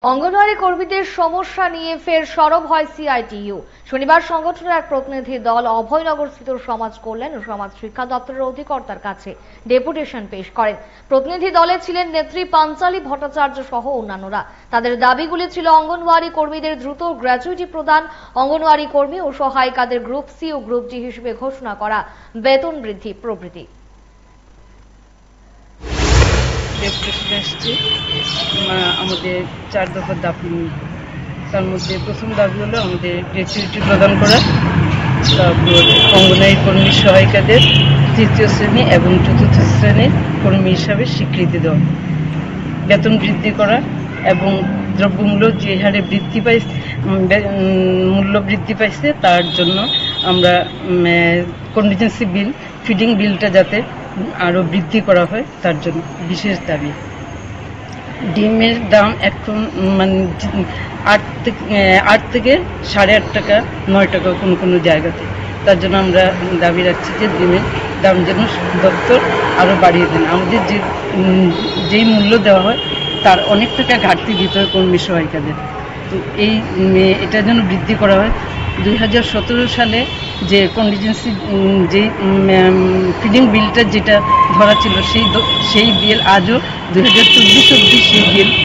অঙ্গনওয়াড়ি কর্মীদের সমস্যা নিয়ে ফের সরব হয় সিআইটিইউ। শনিবার সংগঠনের এক প্রতিনিধি দল অভয়নগরস্থিত সমাজ কল্যাণ ও সমাজ শিক্ষা দপ্তরের অধিকর্তার কাছে ডেপুটেশন পেশ করেন। প্রতিনিধি দলে ছিলেন নেত্রী পাঞ্চালী ভট্টাচার্য সহ অন্যান্যরা। তাদের দাবিগুলি ছিল অঙ্গনওয়াড়ি কর্মীদের দ্রুত গ্র্যাচুইটি প্রদান, অঙ্গনওয়াড়ি কর্মী ও সহায়িকাদের গ্রুপ সি ও গ্রুপ ডি হিসেবে ঘোষণা করা, বেতন বৃদ্ধি প্রভৃতি। আমাদের 4 দফা দাবি, তার মধ্যে প্রথম দাবি হলো আমাদের গ্র্যাচুইটি প্রদান করা, তারপর অঙ্গনওয়াড়ি কর্মী সহায়িকাদের 3য় শ্রেণী এবং 4র্থ শ্রেণীর কর্মী হিসাবে স্বীকৃতি দেওয়া, বেতন বৃদ্ধি করা এবং দ্রব্যমূল্য যে হারে মূল্য বৃদ্ধি পাইছে তার জন্য আমরা কন্টিনজেন্সি বিল, ফিডিং বিলটা যাতে আরও বৃদ্ধি করা হয় তার জন্য বিশেষ দাবি। ডিমের দাম এখন 8 থেকে 8.5 টাকা, 9 টাকা কোনো জায়গাতে। তার জন্য আমরা দাবি রাখছি যে ডিমের দাম যেন দপ্তর আরও বাড়িয়ে দেন। আমাদের যেই মূল্য দেওয়া হয় তার অনেক টাকা ঘাটতি দিতে হয় কর্মী সহায়িকাদের, তো এটা যেন বৃদ্ধি করা হয়। 2017 সালে যে কন্টিনজেন্সি যে ফিডিং বিলটা যেটা ধরা ছিল সেই বিল আজও 2024 অবধি সেই বিল